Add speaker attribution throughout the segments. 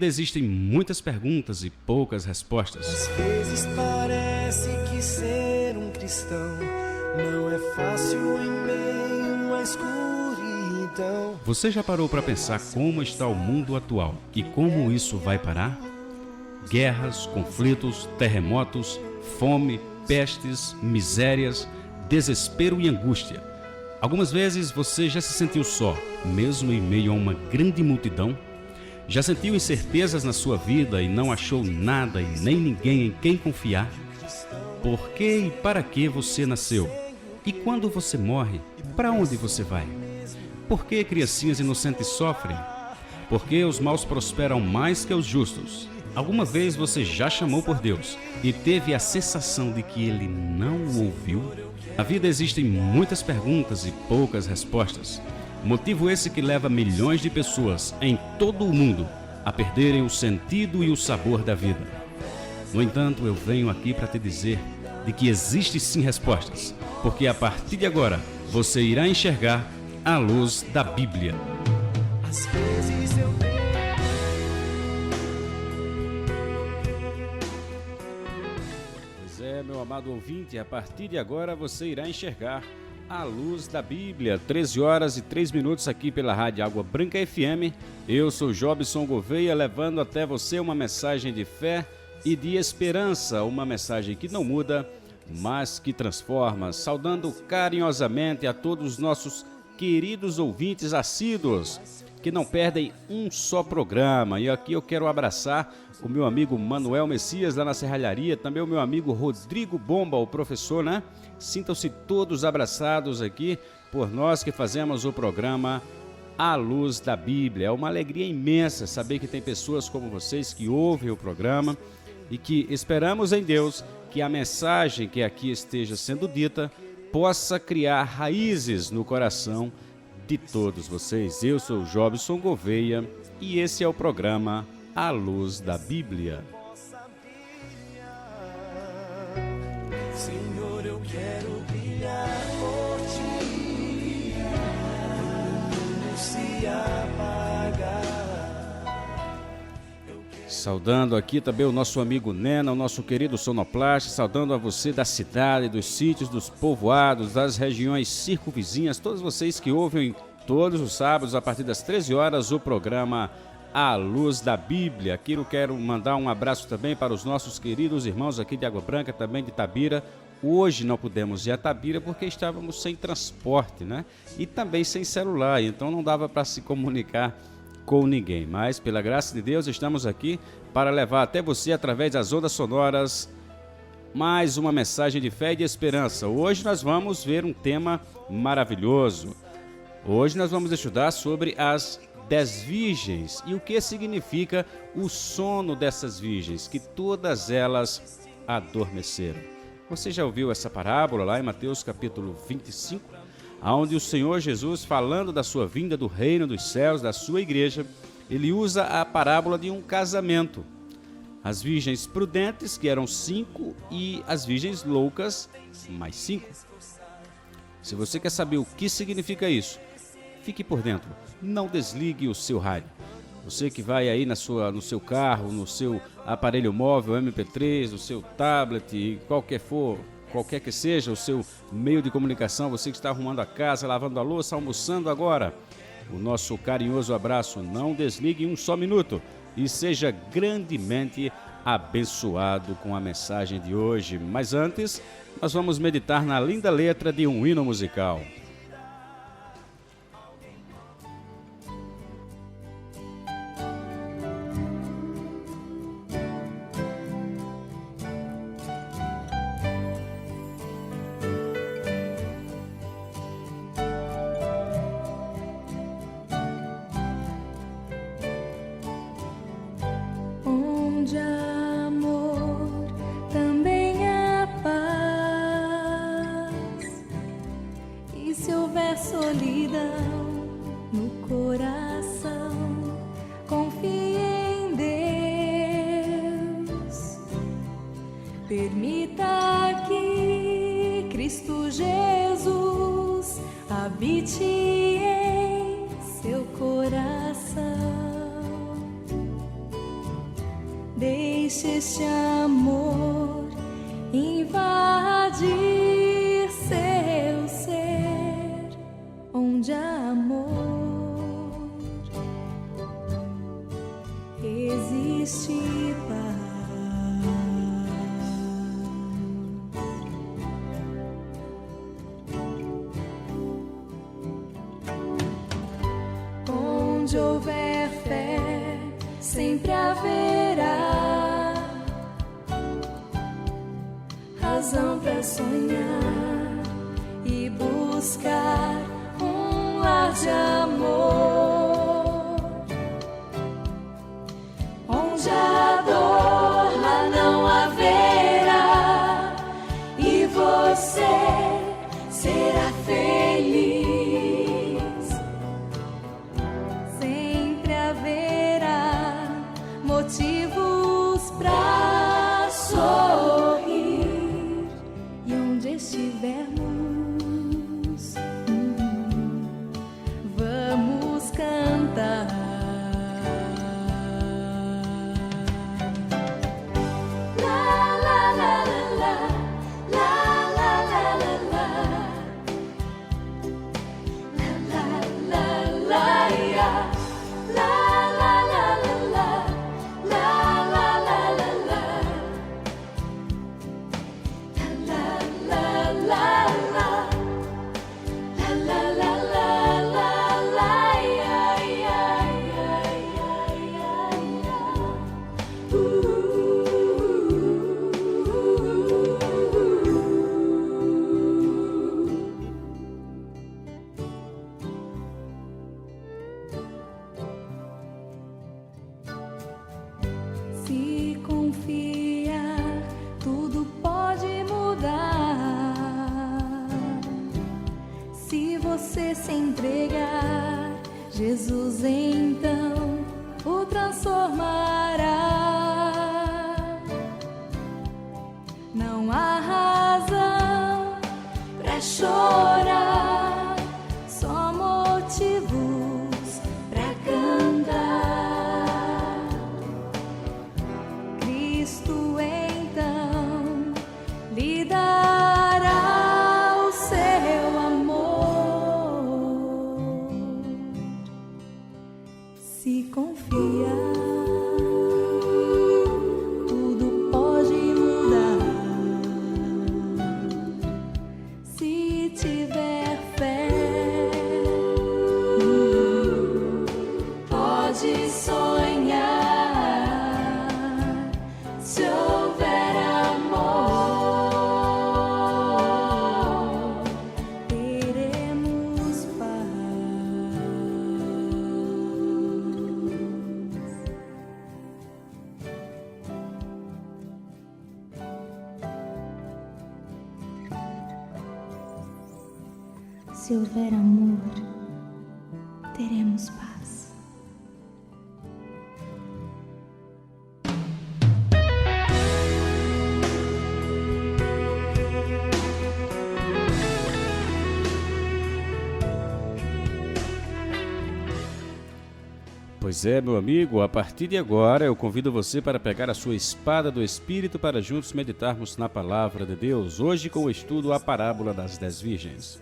Speaker 1: existem muitas perguntas e poucas respostas.
Speaker 2: Às vezes parece que ser um cristão não é fácil em meio à escuridão.
Speaker 1: Você já parou para pensar como está o mundo atual e como isso vai parar? Guerras, conflitos, terremotos, fome, pestes, misérias, desespero e angústia. Algumas vezes você já se sentiu só, mesmo em meio a uma grande multidão? Já sentiu incertezas na sua vida e não achou nada e nem ninguém em quem confiar? Por que e para que você nasceu? E quando você morre, para onde você vai? Por que criancinhas inocentes sofrem? Por que os maus prosperam mais que os justos? Alguma vez você já chamou por Deus e teve a sensação de que Ele não o ouviu? Na vida existem muitas perguntas e poucas respostas. Motivo esse que leva milhões de pessoas em todo o mundo a perderem o sentido e o sabor da vida. No entanto, eu venho aqui para te dizer de que existe sim respostas, porque a partir de agora você irá enxergar a luz da Bíblia.
Speaker 2: Às vezes eu
Speaker 1: Pois é, meu amado ouvinte, a partir de agora você irá enxergar a luz da Bíblia. 13 horas e 3 minutos aqui pela Rádio Água Branca FM. Eu sou Jobson Gouveia, levando até você uma mensagem de fé e de esperança, uma mensagem que não muda, mas que transforma. Saudando carinhosamente a todos os nossos queridos ouvintes assíduos, que não perdem um só programa. E aqui eu quero abraçar o meu amigo Manuel Messias, lá na Serralharia, também o meu amigo Rodrigo Bomba, o professor, né? Sintam-se todos abraçados aqui por nós que fazemos o programa A Luz da Bíblia. É uma alegria imensa saber que tem pessoas como vocês que ouvem o programa e que esperamos em Deus que a mensagem que aqui esteja sendo dita possa criar raízes no coração de todos vocês. Eu sou Jobson Gouveia e esse é o programa A Luz da Bíblia.
Speaker 2: Senhor, eu quero brilhar por ti, não se apagar.
Speaker 1: Saudando aqui também o nosso amigo Nena, o nosso querido sonoplasta, saudando a você da cidade, dos sítios, dos povoados, das regiões circunvizinhas, todos vocês que ouvem todos os sábados a partir das 13 horas o programa A Luz da Bíblia. Aqui eu quero mandar um abraço também para os nossos queridos irmãos aqui de Água Branca, também de Tabira. Hoje não pudemos ir a Tabira porque estávamos sem transporte, né? E também sem celular, então não dava para se comunicar com ninguém. Mas, pela graça de Deus, estamos aqui para levar até você, através das ondas sonoras, mais uma mensagem de fé e de esperança. Hoje nós vamos ver um tema maravilhoso. Hoje nós vamos estudar sobre as 10 virgens e o que significa o sono dessas virgens, que todas elas adormeceram. Você já ouviu essa parábola lá em Mateus capítulo 25, onde o Senhor Jesus, falando da sua vinda do reino dos céus, da sua igreja, ele usa a parábola de um casamento. As virgens prudentes, que eram 5, e as virgens loucas, mais 5. Se você quer saber o que significa isso, fique por dentro, não desligue o seu rádio. Você que vai aí no seu carro, no seu aparelho móvel, MP3, no seu tablet, qualquer que seja o seu meio de comunicação, você que está arrumando a casa, lavando a louça, almoçando agora, o nosso carinhoso abraço, não desligue um só minuto e seja grandemente abençoado com a mensagem de hoje. Mas antes, nós vamos meditar na linda letra de um hino musical.
Speaker 3: Onde há amor, também há paz. E se houver solidão no coração, confie em Deus. Permita que Cristo Jesus habite em seu coração. Deixe este amor invadir seu ser, onde há amor existe paz. Onde houver fé, sempre haverá razão para sonhar e buscar um lar de amor. Onde a dor lá não haverá e você será feliz. Sempre haverá motivos pra sorrir. E onde estivermos, vamos cantar. La la la la la la la la la la la la ya. La la la la la la la la la la la la la la la la la la ya ya ya ya ya ya. Se confiar, tudo pode mudar. Se você se entregar, Jesus então o transformará. Não há razão pra chorar, só motivos pra cantar. Cristo então lhe dará o seu amor. Se confiar, tudo pode mudar. Se tiver fé, pode sonhar. Se houver amor, teremos paz. Se houver amor, teremos paz.
Speaker 1: Pois é, meu amigo, a partir de agora eu convido você para pegar a sua espada do Espírito para juntos meditarmos na Palavra de Deus, hoje com o estudo A Parábola das 10 Virgens.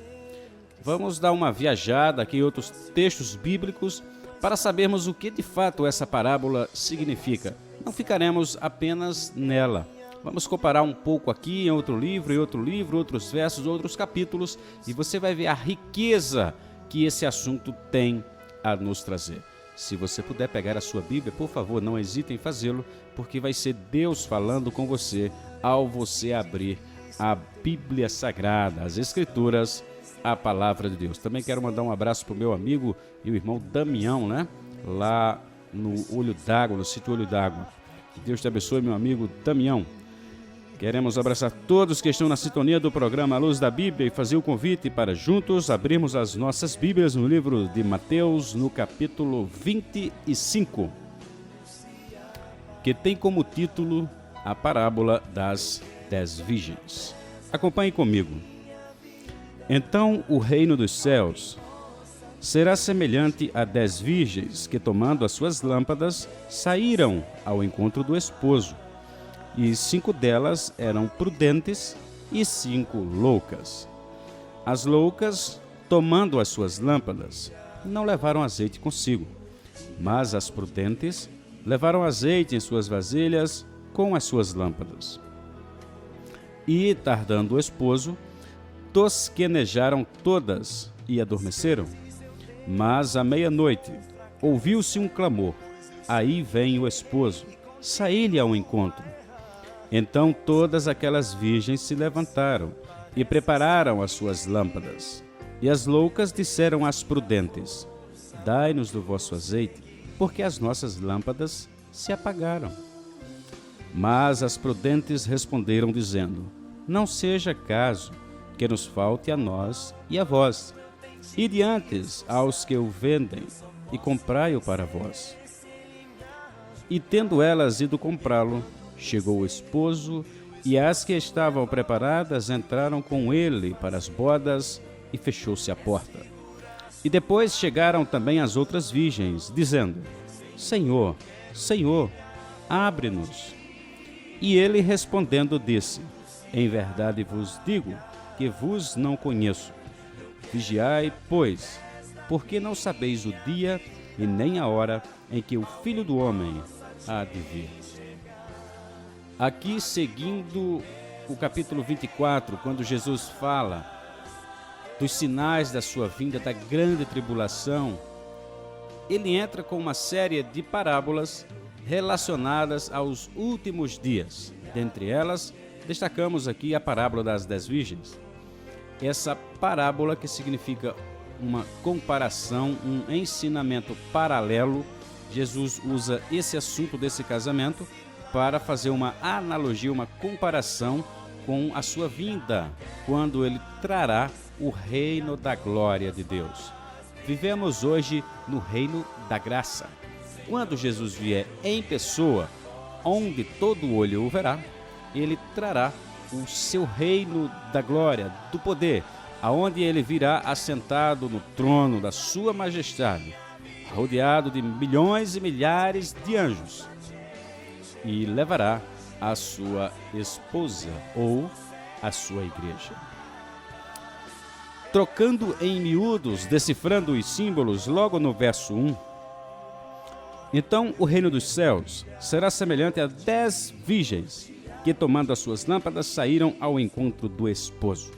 Speaker 1: Vamos dar uma viajada aqui em outros textos bíblicos para sabermos o que de fato essa parábola significa. Não ficaremos apenas nela. Vamos comparar um pouco aqui em outro livro, outros versos, outros capítulos, e você vai ver a riqueza que esse assunto tem a nos trazer. Se você puder pegar a sua Bíblia, por favor, não hesite em fazê-lo, porque vai ser Deus falando com você ao você abrir a Bíblia Sagrada, as Escrituras, a Palavra de Deus. Também quero mandar um abraço para o meu amigo e o irmão Damião, lá no Olho d'Água, no sítio Olho d'Água. Que Deus te abençoe, meu amigo Damião. Queremos abraçar todos que estão na sintonia do programa A Luz da Bíblia e fazer o convite para juntos abrirmos as nossas Bíblias no livro de Mateus, no capítulo 25, que tem como título A Parábola das 10 Virgens. Acompanhe comigo. Então o reino dos céus será semelhante a 10 virgens que, tomando as suas lâmpadas, saíram ao encontro do esposo. E 5 delas eram prudentes e 5 loucas. As loucas, tomando as suas lâmpadas, não levaram azeite consigo, mas as prudentes levaram azeite em suas vasilhas com as suas lâmpadas. E, tardando o esposo, tosquenejaram todas e adormeceram. Mas à meia-noite ouviu-se um clamor: aí vem o esposo, saí-lhe ao encontro. Então todas aquelas virgens se levantaram e prepararam as suas lâmpadas. E as loucas disseram às prudentes: dai-nos do vosso azeite, porque as nossas lâmpadas se apagaram. Mas as prudentes responderam, dizendo: não seja caso que nos falte a nós e a vós. Ide antes aos que o vendem e comprai-o para vós. E tendo elas ido comprá-lo, chegou o esposo, e as que estavam preparadas entraram com ele para as bodas, e fechou-se a porta. E depois chegaram também as outras virgens, dizendo: Senhor, Senhor, abre-nos. E ele respondendo disse: em verdade vos digo que vos não conheço. Vigiai, pois, porque não sabeis o dia e nem a hora em que o Filho do Homem há de vir. Aqui, seguindo o capítulo 24, quando Jesus fala dos sinais da sua vinda, da grande tribulação, ele entra com uma série de parábolas relacionadas aos últimos dias. Dentre elas, destacamos aqui a parábola das 10 virgens. Essa parábola que significa uma comparação, um ensinamento paralelo. Jesus usa esse assunto desse casamento para fazer uma analogia, uma comparação com a sua vinda, quando ele trará o reino da glória de Deus. Vivemos hoje no reino da graça. Quando Jesus vier em pessoa, onde todo olho o verá, ele trará o seu reino da glória, do poder, aonde ele virá assentado no trono da sua majestade, rodeado de milhões e milhares de anjos, e levará a sua esposa ou a sua igreja. Trocando em miúdos, decifrando os símbolos, logo no verso 1, então o reino dos céus será semelhante a 10 virgens que, tomando as suas lâmpadas, saíram ao encontro do esposo.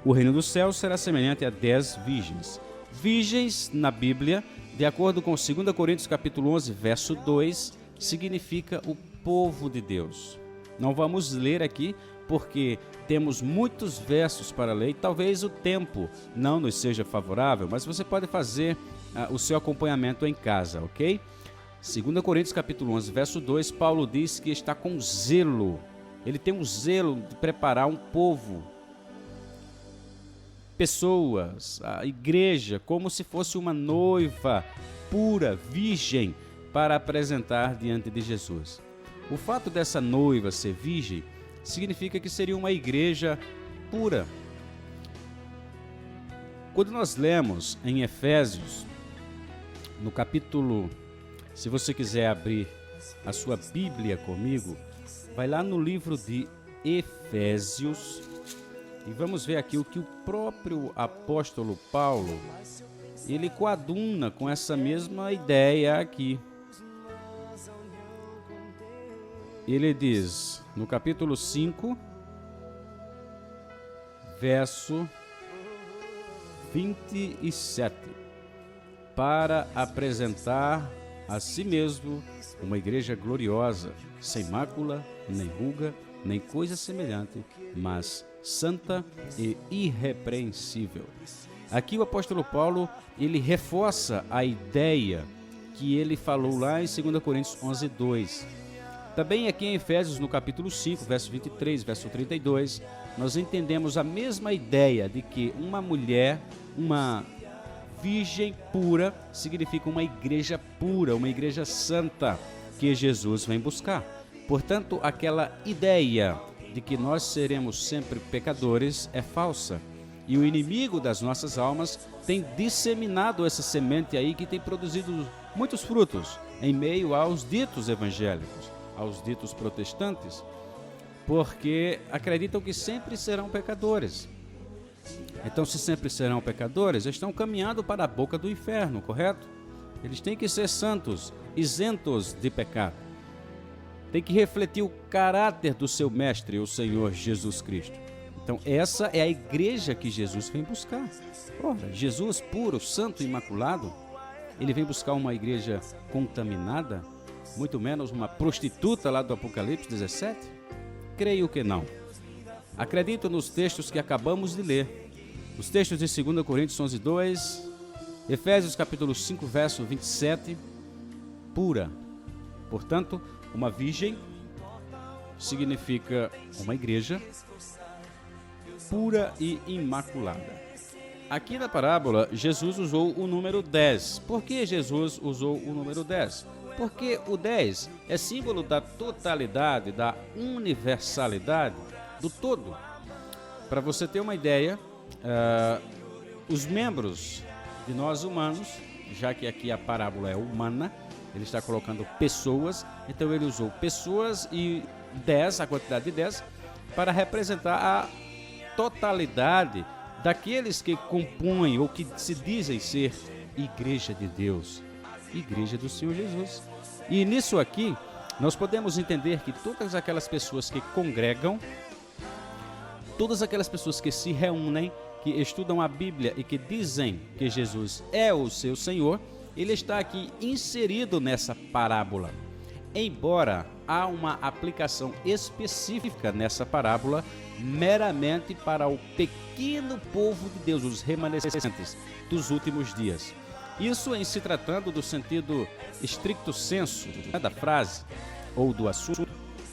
Speaker 1: O reino dos céus será semelhante a 10 virgens. Virgens, na Bíblia, de acordo com 2 Coríntios capítulo 11, verso 2, significa o povo de Deus. Não vamos ler aqui, porque temos muitos versos para ler e talvez o tempo não nos seja favorável, mas você pode fazer o seu acompanhamento em casa, ok? 2 Coríntios capítulo 11, verso 2, Paulo diz que está com zelo. Ele tem um zelo de preparar um povo, pessoas, a igreja, como se fosse uma noiva pura, virgem, para apresentar diante de Jesus. O fato dessa noiva ser virgem significa que seria uma igreja pura. Quando nós lemos em Efésios, no capítulo, se você quiser abrir a sua Bíblia comigo, vai lá no livro de Efésios e vamos ver aqui o que o próprio apóstolo Paulo, ele coaduna com essa mesma ideia aqui. Ele diz, no capítulo 5, verso 27, para apresentar a si mesmo uma igreja gloriosa, sem mácula, nem ruga, nem coisa semelhante, mas santa e irrepreensível. Aqui o apóstolo Paulo, ele reforça a ideia que ele falou lá em 2 Coríntios 11, 2. Também aqui em Efésios, no capítulo 5, verso 23, verso 32, nós entendemos a mesma ideia de que uma mulher, uma virgem pura, significa uma igreja pura, uma igreja santa, que Jesus vem buscar. Portanto, aquela ideia de que nós seremos sempre pecadores é falsa. E o inimigo das nossas almas tem disseminado essa semente aí que tem produzido muitos frutos em meio aos ditos evangélicos, aos ditos protestantes, porque acreditam que sempre serão pecadores. Então, se sempre serão pecadores, estão caminhando para a boca do inferno, correto? Eles têm que ser santos, isentos de pecado. Tem que refletir o caráter do seu mestre, o Senhor Jesus Cristo. Então, essa é a igreja que Jesus vem buscar. Ora, Jesus puro, santo, imaculado, ele vem buscar uma igreja contaminada, muito menos uma prostituta lá do Apocalipse 17? Creio que não. Acredito nos textos que acabamos de ler. Os textos de 2 Coríntios 11:2, Efésios capítulo 5, verso 27, pura. Portanto, uma virgem significa uma igreja pura e imaculada. Aqui na parábola, Jesus usou o número 10. Por que Jesus usou o número 10? Porque o 10 é símbolo da totalidade, da universalidade, do todo. Para você ter uma ideia, os membros de nós humanos, já que aqui a parábola é humana, ele está colocando pessoas, então ele usou pessoas e 10, a quantidade de 10, para representar a totalidade daqueles que compõem ou que se dizem ser igreja de Deus, igreja do Senhor Jesus. E nisso aqui, nós podemos entender que todas aquelas pessoas que congregam, todas aquelas pessoas que se reúnem, que estudam a Bíblia e que dizem que Jesus é o seu Senhor, ele está aqui inserido nessa parábola. Embora há uma aplicação específica nessa parábola, meramente para o pequeno povo de Deus, os remanescentes dos últimos dias. Isso em se tratando do sentido estricto sensu da frase ou do assunto,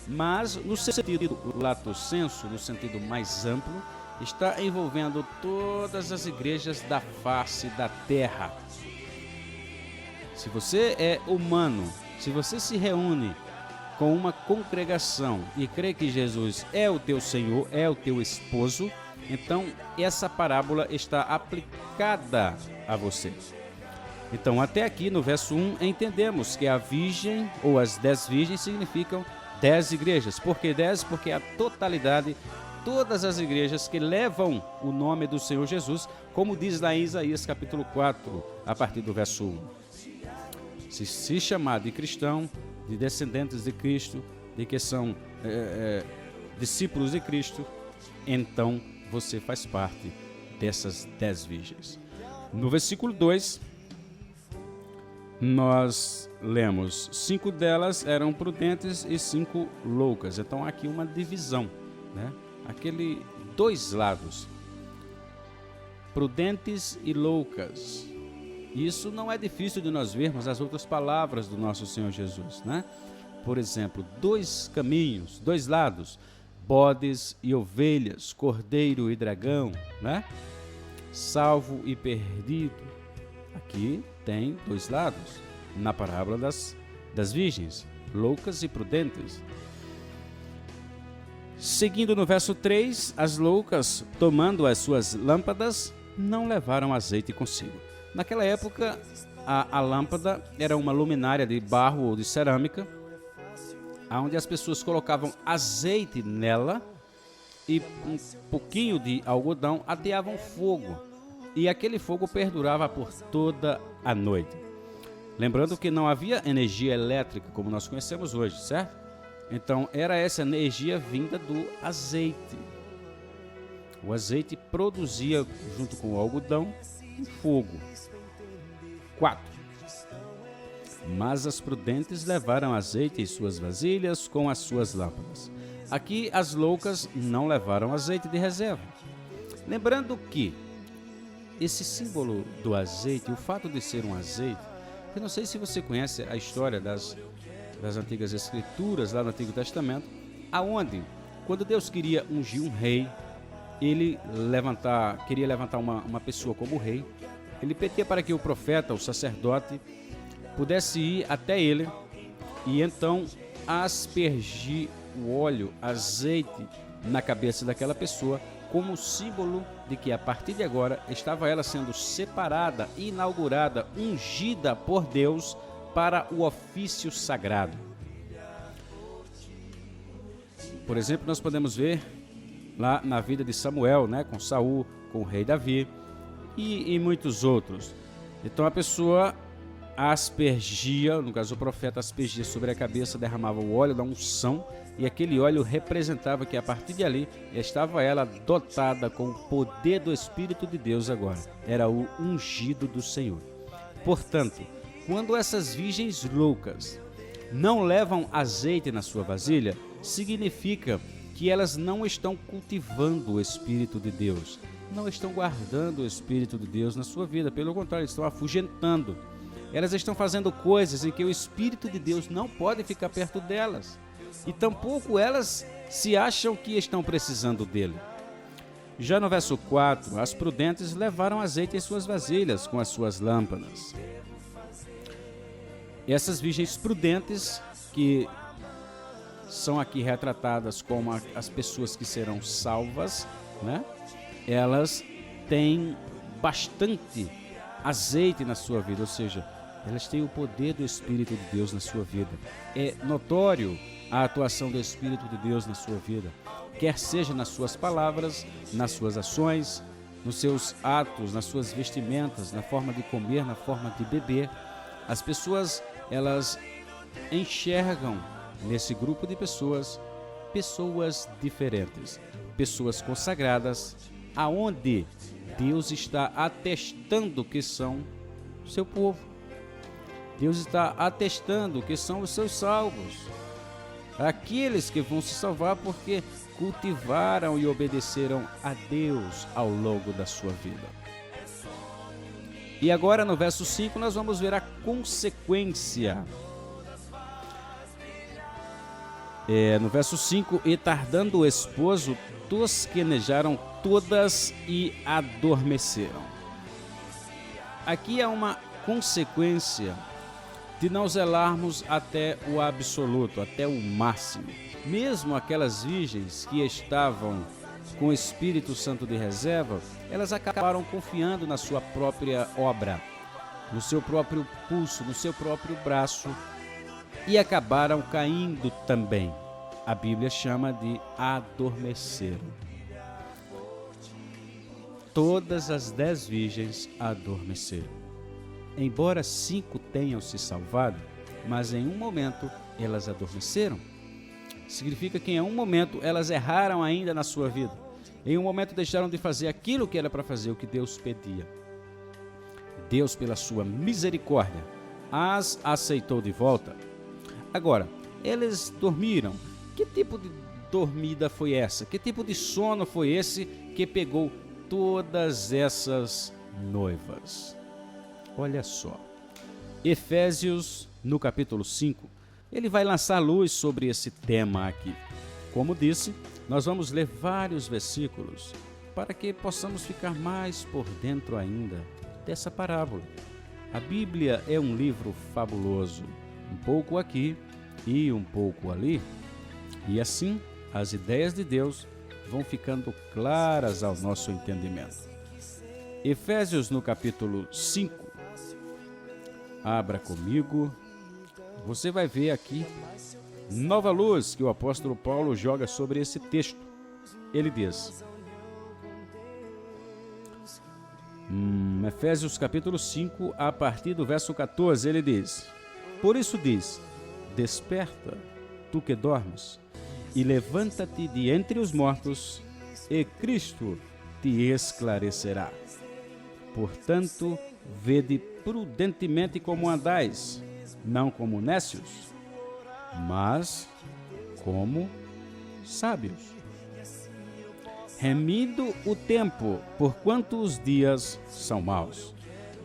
Speaker 1: mas no sentido lato sensu, no sentido mais amplo, está envolvendo todas as igrejas da face da terra. Se você é humano, se você se reúne com uma congregação e crê que Jesus é o teu Senhor, é o teu esposo, então essa parábola está aplicada a você. Então, até aqui no verso 1, entendemos que a virgem ou as 10 virgens significam 10 igrejas. Por que 10? Porque a totalidade, todas as igrejas que levam o nome do Senhor Jesus, como diz lá em Isaías capítulo 4, a partir do verso 1. Se chamar de cristão, de descendentes de Cristo, de que são discípulos de Cristo, então você faz parte dessas 10 virgens. No versículo 2, nós lemos: 5 delas eram prudentes e 5 loucas. Então aqui uma divisão, né? Aquele 2 lados, prudentes e loucas. Isso não é difícil de nós vermos as outras palavras do nosso Senhor Jesus, né? Por exemplo, 2 caminhos, 2 lados, bodes e ovelhas, cordeiro e dragão, né? Salvo e perdido. Aqui tem 2 lados, na parábola das virgens, loucas e prudentes. Seguindo no verso 3, as loucas, tomando as suas lâmpadas, não levaram azeite consigo. Naquela época, a lâmpada era uma luminária de barro ou de cerâmica, onde as pessoas colocavam azeite nela e um pouquinho de algodão, ateavam fogo. E aquele fogo perdurava por toda a noite. Lembrando que não havia energia elétrica como nós conhecemos hoje, certo? Então, era essa energia vinda do azeite. O azeite produzia, junto com o algodão, um fogo. 4. Mas as prudentes levaram azeite em suas vasilhas com as suas lâmpadas. Aqui, as loucas não levaram azeite de reserva. Lembrando que esse símbolo do azeite, o fato de ser um azeite, eu não sei se você conhece a história das antigas escrituras, lá no Antigo Testamento, aonde, quando Deus queria ungir um rei, ele queria levantar uma pessoa como rei, ele pedia para que o profeta, o sacerdote, pudesse ir até ele e então aspergir o óleo, azeite na cabeça daquela pessoa como símbolo de que a partir de agora estava ela sendo separada, inaugurada, ungida por Deus para o ofício sagrado. Por exemplo, nós podemos ver lá na vida de Samuel, né, com Saul, com o rei Davi e muitos outros. Então a pessoa aspergia, no caso o profeta aspergia sobre a cabeça, derramava o óleo da unção, e aquele óleo representava que a partir de ali estava ela dotada com o poder do Espírito de Deus agora. Era o ungido do Senhor. Portanto, quando essas virgens loucas não levam azeite na sua vasilha, significa que elas não estão cultivando o Espírito de Deus, não estão guardando o Espírito de Deus na sua vida, pelo contrário, estão afugentando. Elas estão fazendo coisas em que o Espírito de Deus não pode ficar perto delas, e tampouco elas se acham que estão precisando dele. Já no verso 4, as prudentes levaram azeite em suas vasilhas com as suas lâmpadas. E essas virgens prudentes, que são aqui retratadas como as pessoas que serão salvas, né? Elas têm bastante azeite na sua vida, ou seja, elas têm o poder do Espírito de Deus na sua vida. É notório a atuação do Espírito de Deus na sua vida, quer seja nas suas palavras, nas suas ações, nos seus atos, nas suas vestimentas, na forma de comer, na forma de beber. As pessoas, elas enxergam nesse grupo de pessoas, pessoas diferentes, pessoas consagradas, aonde Deus está atestando que são seu povo. Deus está atestando que são os seus salvos. Aqueles que vão se salvar porque cultivaram e obedeceram a Deus ao longo da sua vida. E agora no verso 5 nós vamos ver a consequência. No verso 5, e tardando o esposo, tosquenejaram todas e adormeceram. Aqui é uma consequência de não zelarmos até o absoluto, até o máximo. Mesmo aquelas virgens que estavam com o Espírito Santo de reserva, elas acabaram confiando na sua própria obra, no seu próprio pulso, no seu próprio braço, e acabaram caindo também. A Bíblia chama de adormeceram. Todas as 10 virgens adormeceram. Embora 5 tenham se salvado, mas em um momento elas adormeceram. Significa que em um momento elas erraram ainda na sua vida. Em um momento deixaram de fazer aquilo que era para fazer, o que Deus pedia. Deus, pela sua misericórdia, as aceitou de volta. Agora, eles dormiram. Que tipo de dormida foi essa? Que tipo de sono foi esse que pegou todas essas noivas? Olha só, Efésios, no capítulo 5, ele vai lançar luz sobre esse tema aqui. Como disse, nós vamos ler vários versículos para que possamos ficar mais por dentro ainda dessa parábola. A Bíblia é um livro fabuloso, um pouco aqui e um pouco ali, e assim as ideias de Deus vão ficando claras ao nosso entendimento. Efésios, no capítulo 5, abra comigo, você vai ver aqui nova luz que o apóstolo Paulo joga sobre esse texto. Ele diz, Efésios capítulo 5, a partir do verso 14, ele diz, por isso diz, desperta, tu que dormes, e levanta-te de entre os mortos, e Cristo te esclarecerá. Portanto, vede prudentemente como andais, não como nécios, mas como sábios, remindo o tempo, porquanto os dias são maus.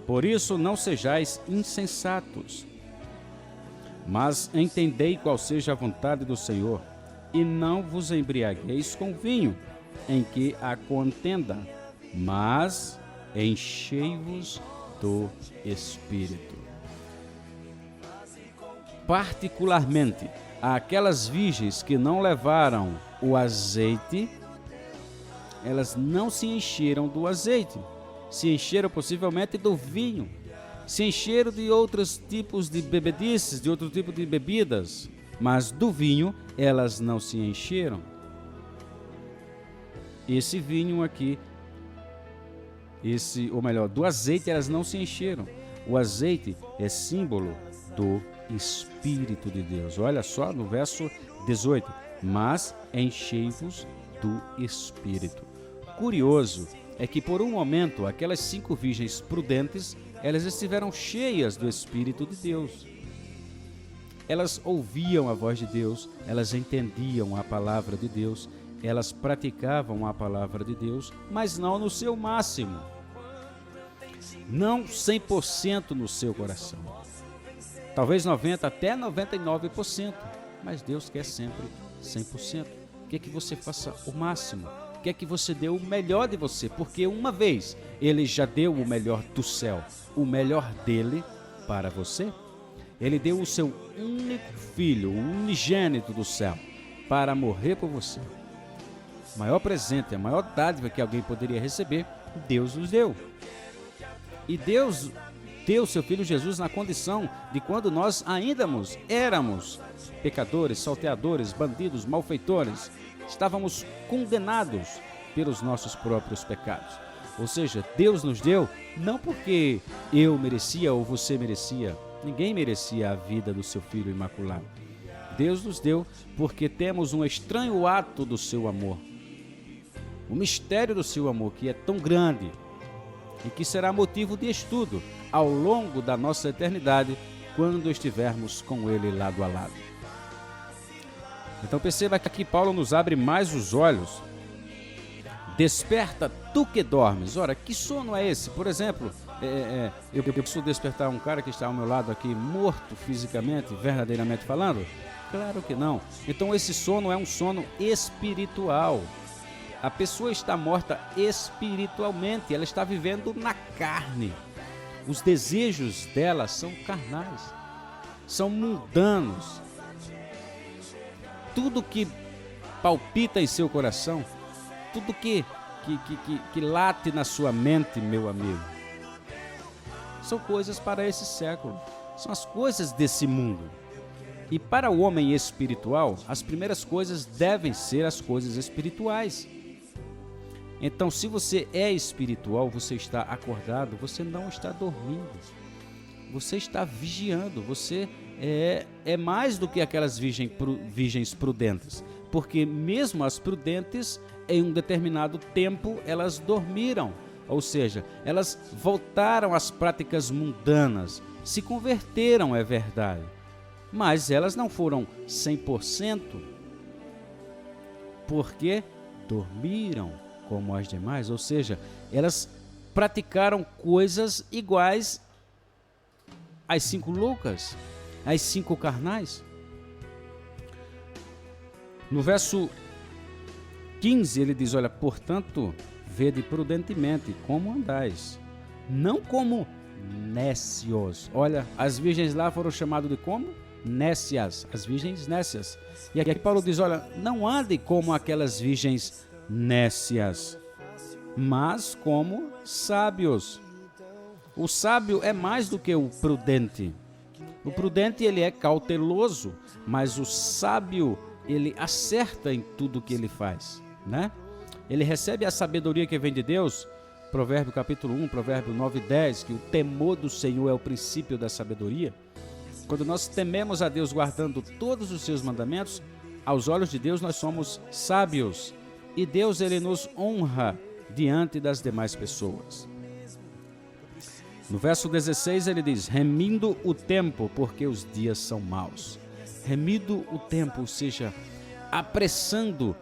Speaker 1: Por isso não sejais insensatos, mas entendei qual seja a vontade do Senhor, e não vos embriagueis com vinho, em que há contenda, mas enchei-vos do Espírito. Particularmente, aquelas virgens que não levaram o azeite, elas não se encheram do azeite, se encheram possivelmente do vinho, se encheram de outros tipos de bebedices, de outro tipo de bebidas, mas do vinho elas não se encheram. Esse vinho aqui, do azeite elas não se encheram. O azeite é símbolo do Espírito de Deus. Olha só no verso 18: mas enchei-vos do Espírito. Curioso é que por um momento aquelas 5 virgens prudentes, elas estiveram cheias do Espírito de Deus. Elas ouviam a voz de Deus, elas entendiam a palavra de Deus, elas praticavam a palavra de Deus, mas não no seu máximo, não 100% no seu coração, talvez 90% até 99%, mas Deus quer sempre 100%. Quer que você faça o máximo, quer que você dê o melhor de você, porque uma vez Ele já deu o melhor do céu, o melhor dele para você. Ele deu o seu único filho, o unigênito do céu, para morrer por você. O maior presente, a maior dádiva que alguém poderia receber, Deus nos deu. E Deus deu seu Filho Jesus na condição de quando nós ainda éramos pecadores, salteadores, bandidos, malfeitores. Estávamos condenados pelos nossos próprios pecados. Ou seja, Deus nos deu não porque eu merecia ou você merecia. Ninguém merecia a vida do seu Filho imaculado. Deus nos deu porque temos um estranho ato do seu amor. O mistério do seu amor, que é tão grande e que será motivo de estudo ao longo da nossa eternidade, quando estivermos com Ele lado a lado. Então perceba que aqui Paulo nos abre mais os olhos. Desperta tu que dormes. Ora, que sono é esse? Por exemplo, eu preciso despertar um cara que está ao meu lado aqui, morto fisicamente, verdadeiramente falando? Claro que não. Então esse sono é um sono espiritual. A pessoa está morta espiritualmente, ela está vivendo na carne. Os desejos dela são carnais, são mundanos. Tudo que palpita em seu coração, tudo que late na sua mente, meu amigo, são coisas para esse século, são as coisas desse mundo. E para o homem espiritual, as primeiras coisas devem ser as coisas espirituais. Então, se você é espiritual, você está acordado, você não está dormindo, você está vigiando, você é mais do que aquelas virgens prudentes, porque mesmo as prudentes, em um determinado tempo, elas dormiram, ou seja, elas voltaram às práticas mundanas, se converteram, é verdade, mas elas não foram 100%, porque dormiram como as demais, ou seja, elas praticaram coisas iguais às 5 loucas, às 5 carnais. No verso 15 ele diz, olha, portanto, vede prudentemente como andais, não como nécios. Olha, as virgens lá foram chamadas de como? Nécias, as virgens nécias. E aqui Paulo diz, olha, não ande como aquelas virgens nécias, mas como sábios. O sábio é mais do que o prudente. O prudente, ele é cauteloso, mas o sábio, ele acerta em tudo que ele faz, né? Ele recebe a sabedoria que vem de Deus. Provérbio capítulo 1, provérbio 9 e 10, que o temor do Senhor é o princípio da sabedoria. Quando nós tememos a Deus guardando todos os seus mandamentos, aos olhos de Deus nós somos sábios. E Deus, ele nos honra diante das demais pessoas. No verso 16 ele diz, remindo o tempo, porque os dias são maus. Remindo o tempo, ou seja, apressando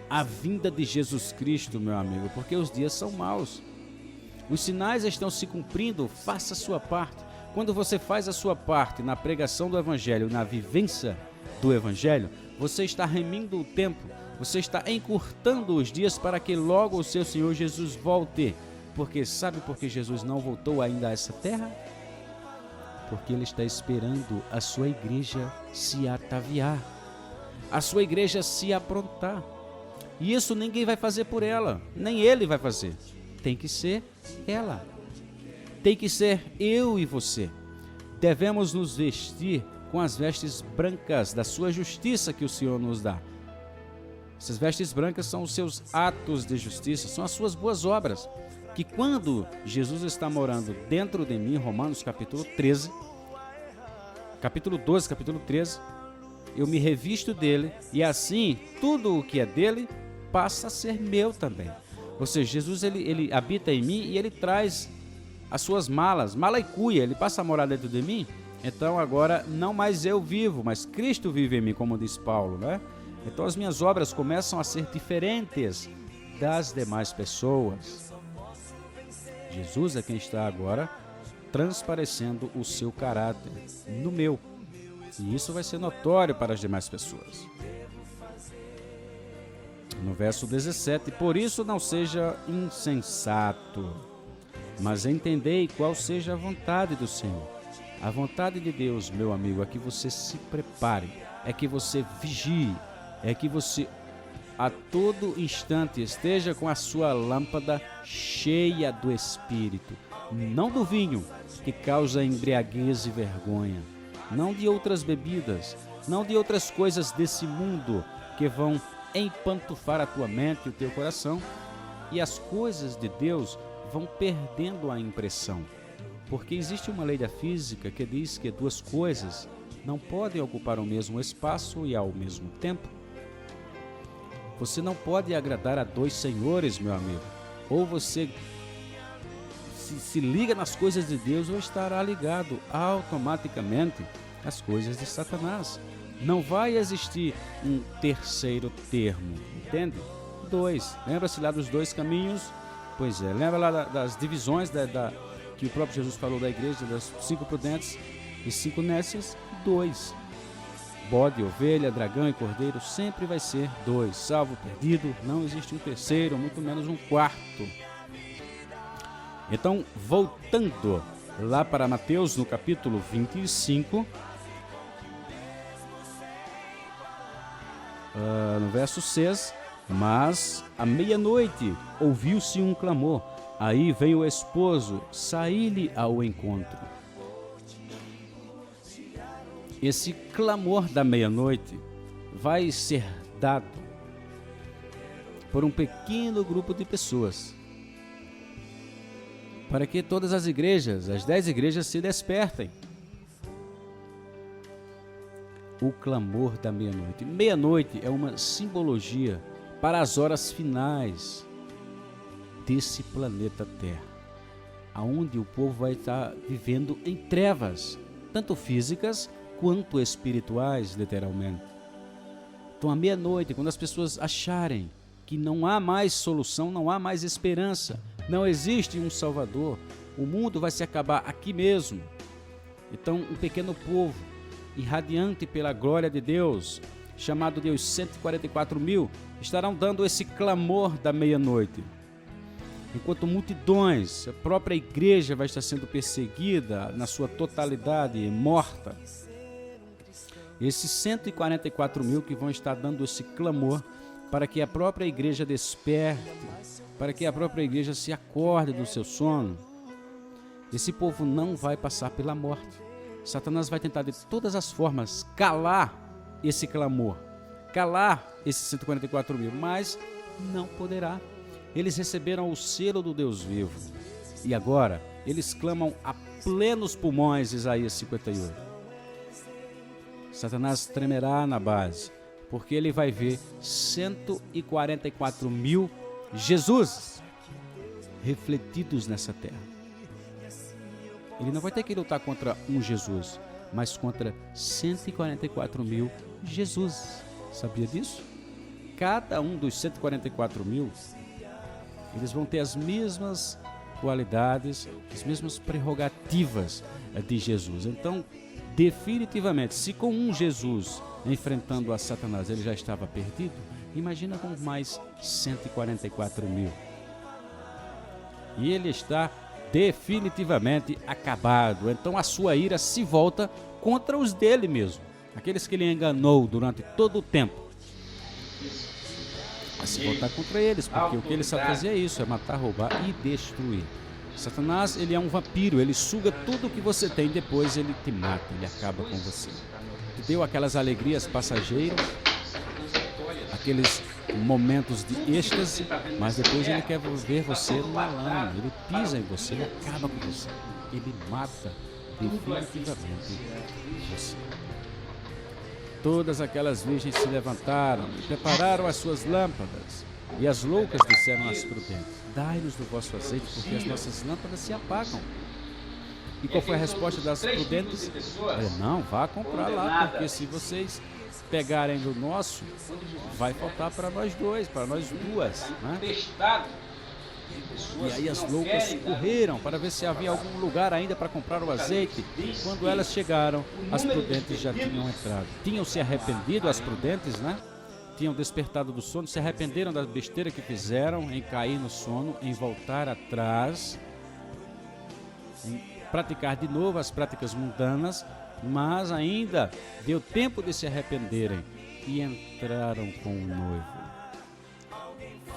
Speaker 1: a vinda de Jesus Cristo, meu amigo, porque os dias são maus. Os sinais estão se cumprindo, faça a sua parte. Quando você faz a sua parte na pregação do Evangelho, na vivência do Evangelho, você está remindo o tempo. Você está encurtando os dias para que logo o seu Senhor Jesus volte. Porque sabe por que Jesus não voltou ainda a essa terra? Porque Ele está esperando a sua igreja se ataviar, a sua igreja se aprontar. E isso ninguém vai fazer por ela, nem ele vai fazer. Tem que ser ela. Tem que ser eu e você. Devemos nos vestir com as vestes brancas da sua justiça que o Senhor nos dá. Essas vestes brancas são os seus atos de justiça, são as suas boas obras. Que quando Jesus está morando dentro de mim, Romanos capítulo 13, capítulo 12, capítulo 13, eu me revisto dele e assim tudo o que é dele passa a ser meu também. Ou seja, Jesus ele habita em mim e ele traz as suas malas, mala e cuia, ele passa a morar dentro de mim. Então agora não mais eu vivo, mas Cristo vive em mim, como diz Paulo, né? Então as minhas obras começam a ser diferentes das demais pessoas. Jesus é quem está agora transparecendo o seu caráter no meu. E isso vai ser notório para as demais pessoas. No verso 17, por isso não seja insensato, mas entendei qual seja a vontade do Senhor. A vontade de Deus, meu amigo, é que você se prepare, é que você vigie, é que você a todo instante esteja com a sua lâmpada cheia do Espírito, não do vinho, que causa embriaguez e vergonha, não de outras bebidas, não de outras coisas desse mundo que vão empantufar a tua mente e o teu coração, e as coisas de Deus vão perdendo a impressão. Porque existe uma lei da física que diz que duas coisas não podem ocupar o mesmo espaço e ao mesmo tempo. Você não pode agradar a dois senhores, meu amigo. Ou você se liga nas coisas de Deus ou estará ligado automaticamente às coisas de Satanás. Não vai existir um terceiro termo, entende? Dois. Lembra-se lá dos dois caminhos? Pois é, lembra lá das divisões que o próprio Jesus falou da igreja, das 5 prudentes e 5 nécias? 2. Bode, ovelha, dragão e cordeiro sempre vai ser 2. Salvo, perdido, não existe um terceiro, muito menos um quarto. Então, voltando lá para Mateus, no capítulo 25, no verso 6, mas à meia-noite ouviu-se um clamor, aí veio o esposo, saí-lhe ao encontro. Esse clamor da meia-noite vai ser dado por um pequeno grupo de pessoas, para que todas as igrejas, as 10 igrejas, se despertem. O clamor da meia-noite. Meia-noite é uma simbologia para as horas finais desse planeta Terra, aonde o povo vai estar vivendo em trevas, tanto físicas quanto espirituais, literalmente. Então, à meia-noite, quando as pessoas acharem que não há mais solução, não há mais esperança, não existe um Salvador, o mundo vai se acabar aqui mesmo. Então, um pequeno povo, irradiante pela glória de Deus, chamado de os 144 mil, estarão dando esse clamor da meia-noite. Enquanto multidões, a própria igreja vai estar sendo perseguida na sua totalidade e morta. Esses 144 mil que vão estar dando esse clamor para que a própria igreja desperte, para que a própria igreja se acorde do seu sono. Esse povo não vai passar pela morte. Satanás vai tentar de todas as formas calar esse clamor, calar esses 144 mil, mas não poderá. Eles receberam o selo do Deus vivo e agora eles clamam a plenos pulmões, Isaías 58. Satanás tremerá na base, porque ele vai ver 144 mil Jesus refletidos nessa terra. Ele não vai ter que lutar contra um Jesus, mas contra 144 mil Jesus. Sabia disso? Cada um dos 144 mil, eles vão ter as mesmas qualidades, as mesmas prerrogativas de Jesus. Então, definitivamente, se com um Jesus enfrentando a Satanás ele já estava perdido, imagina com mais 144 mil. E ele está definitivamente acabado. Então a sua ira se volta contra os dele mesmo, aqueles que ele enganou durante todo o tempo. a se voltar contra eles, porque o que ele sabe fazer é isso, é matar, roubar e destruir. Satanás, ele é um vampiro, ele suga tudo o que você tem, depois ele te mata, ele acaba com você. Te deu aquelas alegrias passageiras, aqueles momentos de êxtase, mas depois ele quer ver você na lama, ele pisa em você, ele acaba com você, ele mata definitivamente você. Todas aquelas virgens se levantaram e prepararam as suas lâmpadas, e as loucas disseram às prudentes: dai-nos do vosso azeite, porque as nossas lâmpadas se apagam. E qual foi a resposta das prudentes? Não, vá comprar lá, porque se vocês pegarem do nosso, vai faltar para nós dois, para nós duas, né? E aí as loucas correram para ver se havia algum lugar ainda para comprar o azeite. Quando elas chegaram, as prudentes já tinham entrado. Tinham se arrependido, as prudentes, né? Tinham despertado do sono, se arrependeram da besteira que fizeram em cair no sono, em voltar atrás, em praticar de novo as práticas mundanas, mas ainda deu tempo de se arrependerem e entraram com o noivo.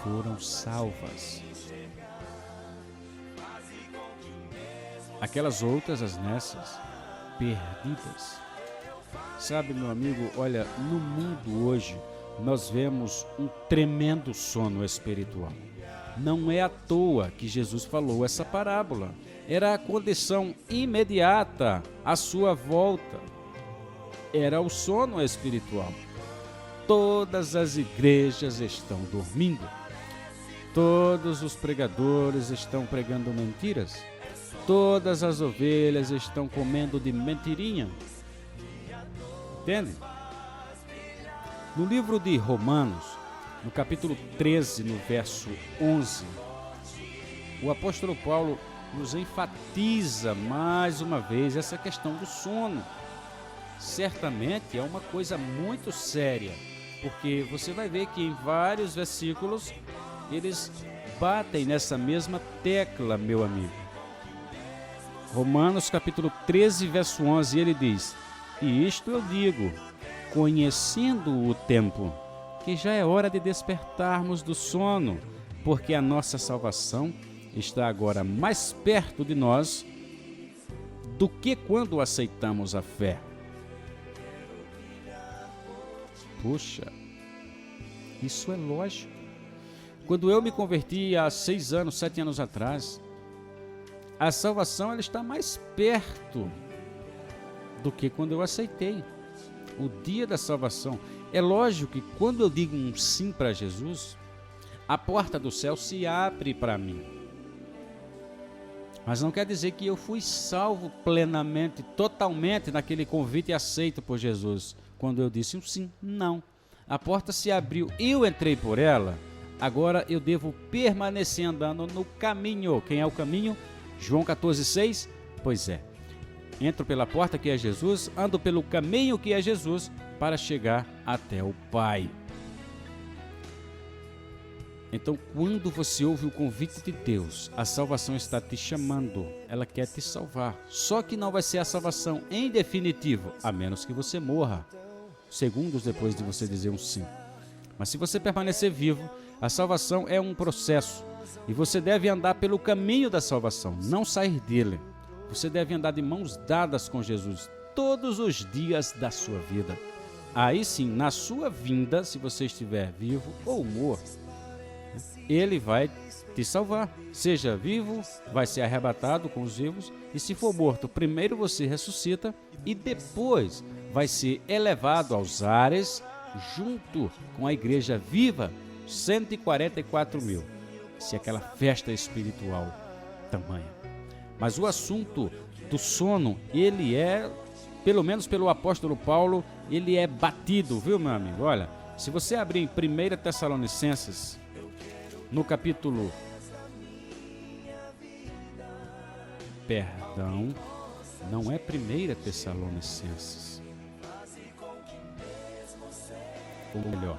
Speaker 1: Foram salvas. Aquelas outras, as nécias, perdidas. Sabe, meu amigo, olha, no mundo hoje nós vemos um tremendo sono espiritual. Não é à toa que Jesus falou essa parábola. Era a condição imediata à sua volta. Era o sono espiritual. Todas as igrejas estão dormindo. Todos os pregadores estão pregando mentiras. Todas as ovelhas estão comendo de mentirinha. Entende? No livro de Romanos, no capítulo 13, no verso 11, o apóstolo Paulo nos enfatiza mais uma vez essa questão do sono. Certamente é uma coisa muito séria, porque você vai ver que em vários versículos eles batem nessa mesma tecla, meu amigo. Romanos capítulo 13, verso 11, ele diz: e isto eu digo, conhecendo o tempo, que já é hora de despertarmos do sono, porque a nossa salvação está agora mais perto de nós do que quando aceitamos a fé. Puxa, isso é lógico. Quando eu me converti há 6 anos, 7 anos atrás, a salvação ela está mais perto do que quando eu aceitei. O dia da salvação. É lógico que quando eu digo um sim para Jesus, a porta do céu se abre para mim. Mas não quer dizer que eu fui salvo plenamente, totalmente naquele convite aceito por Jesus. Quando eu disse um sim, não. A porta se abriu, eu entrei por ela, agora eu devo permanecer andando no caminho. Quem é o caminho? João 14,6? Pois é. Entro pela porta que é Jesus, ando pelo caminho que é Jesus, para chegar até o Pai. Então, quando você ouve o convite de Deus, a salvação está te chamando, ela quer te salvar. Só que não vai ser a salvação em definitivo, a menos que você morra, segundos depois de você dizer um sim. Mas se você permanecer vivo, a salvação é um processo, e você deve andar pelo caminho da salvação, não sair dele. Você deve andar de mãos dadas com Jesus todos os dias da sua vida. Aí sim, na sua vinda, se você estiver vivo ou morto, Ele vai te salvar. Seja vivo, vai ser arrebatado com os vivos, e se for morto, primeiro você ressuscita e depois vai ser elevado aos ares junto com a igreja viva, 144 mil. Se aquela festa espiritual tamanha. Mas o assunto do sono, ele é, pelo menos pelo apóstolo Paulo, ele é batido, viu, meu amigo? Olha, se você abrir em 1 Tessalonicenses, no capítulo... Perdão, não é 1 Tessalonicenses. Ou melhor,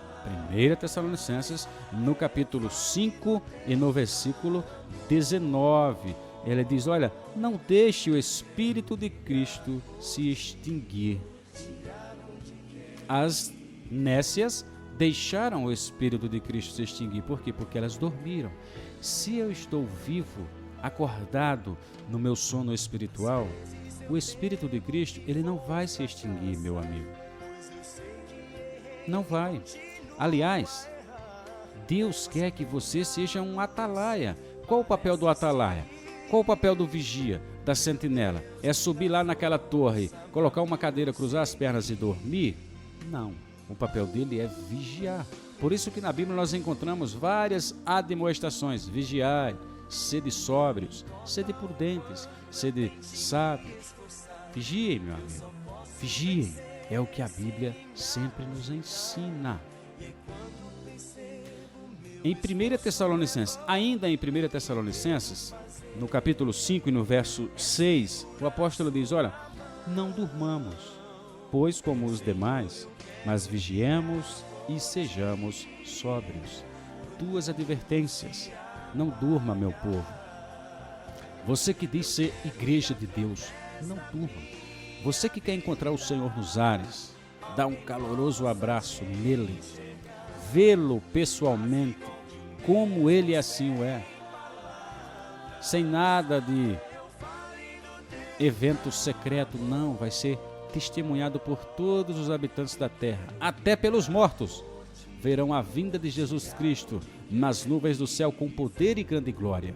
Speaker 1: 1 Tessalonicenses, no capítulo 5 e no versículo 19. Ele diz, olha, não deixe o Espírito de Cristo se extinguir. As nécias deixaram o Espírito de Cristo se extinguir. Por quê? Porque elas dormiram. Se eu estou vivo, acordado no meu sono espiritual, o Espírito de Cristo, ele não vai se extinguir, meu amigo. Não vai. Aliás, Deus quer que você seja um atalaia. Qual o papel do atalaia? Qual o papel do vigia, da sentinela? É subir lá naquela torre, colocar uma cadeira, cruzar as pernas e dormir? Não. O papel dele é vigiar. Por isso que na Bíblia nós encontramos várias admoestações. Vigiai, sede sóbrios, sede prudentes, sede sábios. Vigiem, meu amigo. Vigiem. É o que a Bíblia sempre nos ensina. Em 1 Tessalonicenses, ainda em 1 Tessalonicenses, no capítulo 5 e no verso 6, o apóstolo diz, olha, não durmamos, pois como os demais, mas vigiemos e sejamos sóbrios. 2 advertências, não durma, meu povo. Você que diz ser igreja de Deus, não durma. Você que quer encontrar o Senhor nos ares, dá um caloroso abraço nele, vê-lo pessoalmente, como ele assim o é, sem nada de evento secreto, não, vai ser testemunhado por todos os habitantes da terra, até pelos mortos, verão a vinda de Jesus Cristo nas nuvens do céu com poder e grande glória.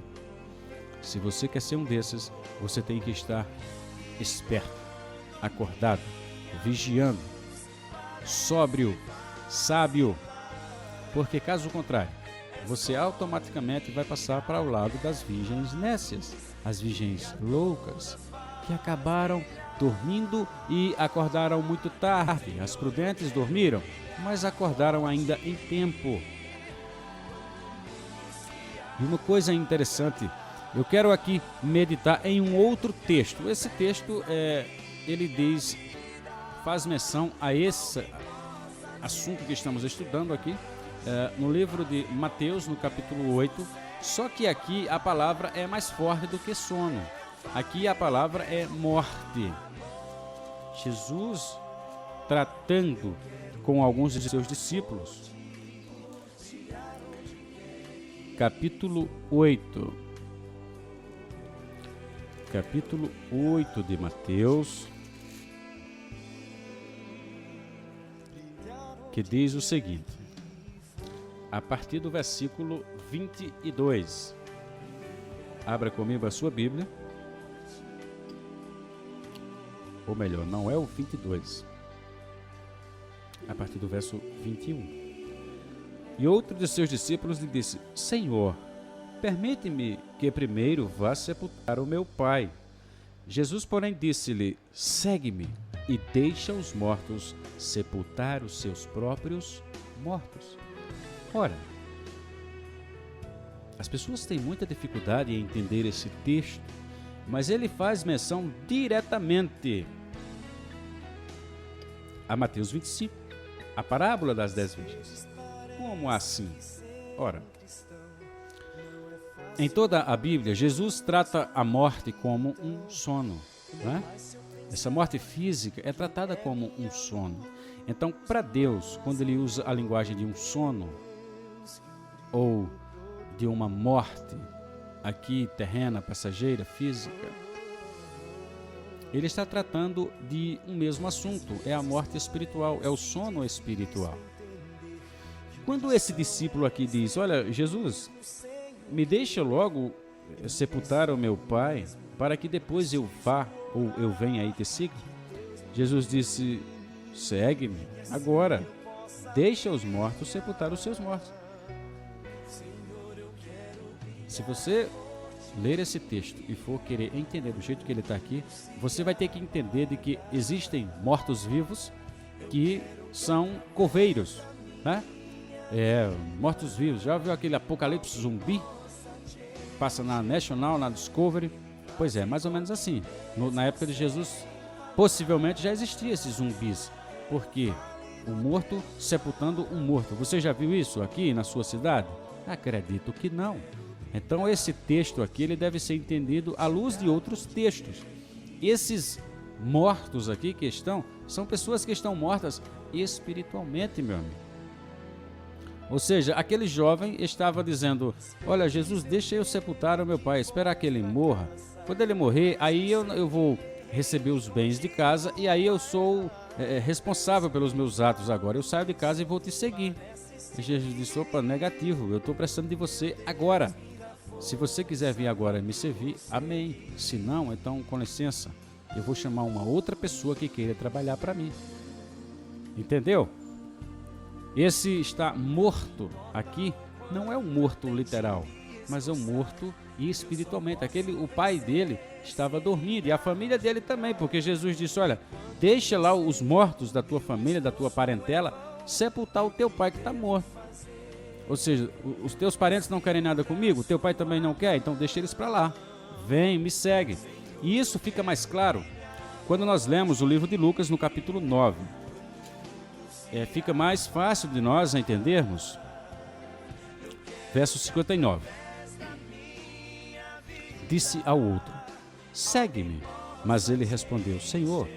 Speaker 1: Se você quer ser um desses, você tem que estar esperto, acordado, vigiando, sóbrio, sábio, porque caso contrário, você automaticamente vai passar para o lado das virgens nécias, as virgens loucas, que acabaram dormindo e acordaram muito tarde. As prudentes dormiram, mas acordaram ainda em tempo. E uma coisa interessante, eu quero aqui meditar em um outro texto. Esse texto, ele diz, faz menção a esse assunto que estamos estudando aqui, no livro de Mateus, no capítulo 8, só que aqui a palavra é mais forte do que sono. Aqui a palavra é morte. Jesus tratando com alguns de seus discípulos. Capítulo 8. Capítulo 8 de Mateus, que diz o seguinte, a partir do versículo 22. Abra comigo a sua Bíblia. Ou melhor, não é o 22. A partir do verso 21. E outro de seus discípulos lhe disse, Senhor, permite-me que primeiro vá sepultar o meu pai. Jesus, porém, disse-lhe, segue-me e deixa os mortos sepultar os seus próprios mortos. Ora, as pessoas têm muita dificuldade em entender esse texto, mas ele faz menção diretamente a Mateus 25, a parábola das 10 virgens. Como assim? Ora, em toda a Bíblia, Jesus trata a morte como um sono, né? Essa morte física é tratada como um sono. Então, para Deus, quando ele usa a linguagem de um sono ou de uma morte aqui terrena, passageira, física, ele está tratando de um mesmo assunto, é a morte espiritual, é o sono espiritual. Quando esse discípulo aqui diz, olha, Jesus, me deixa logo sepultar o meu pai, para que depois eu vá, ou eu venha e te siga. Jesus disse, segue-me agora, deixa os mortos sepultar os seus mortos. Se você ler esse texto e for querer entender do jeito que ele está aqui, você vai ter que entender de que existem mortos-vivos que são coveiros, né? Mortos-vivos. Já viu aquele apocalipse zumbi? Passa na National, na Discovery. Pois é, mais ou menos assim. Na época de Jesus, possivelmente já existia esses zumbis. Porque o morto sepultando um morto. Você já viu isso aqui na sua cidade? Acredito que não. Então esse texto aqui ele deve ser entendido à luz de outros textos. Esses mortos aqui que estão, são pessoas que estão mortas espiritualmente, meu amigo. Ou seja, aquele jovem estava dizendo: olha, Jesus, deixa eu sepultar o meu pai, esperar que ele morra. Quando ele morrer, aí eu vou receber os bens de casa e aí eu sou responsável pelos meus atos agora. Eu saio de casa e vou te seguir. E Jesus disse: opa, negativo, eu estou precisando de você agora. Se você quiser vir agora e me servir, amém. Se não, então, com licença, eu vou chamar uma outra pessoa que queira trabalhar para mim. Entendeu? Esse está morto aqui não é um morto literal, mas é um morto espiritualmente. O pai dele estava dormindo e a família dele também, porque Jesus disse: olha, deixa lá os mortos da tua família, da tua parentela, sepultar o teu pai que está morto. Ou seja, os teus parentes não querem nada comigo, o teu pai também não quer, então deixa eles para lá. Vem, me segue. E isso fica mais claro quando nós lemos o livro de Lucas no capítulo 9. Fica mais fácil de nós entendermos. Verso 59. Disse ao outro: segue-me. Mas ele respondeu: Senhor,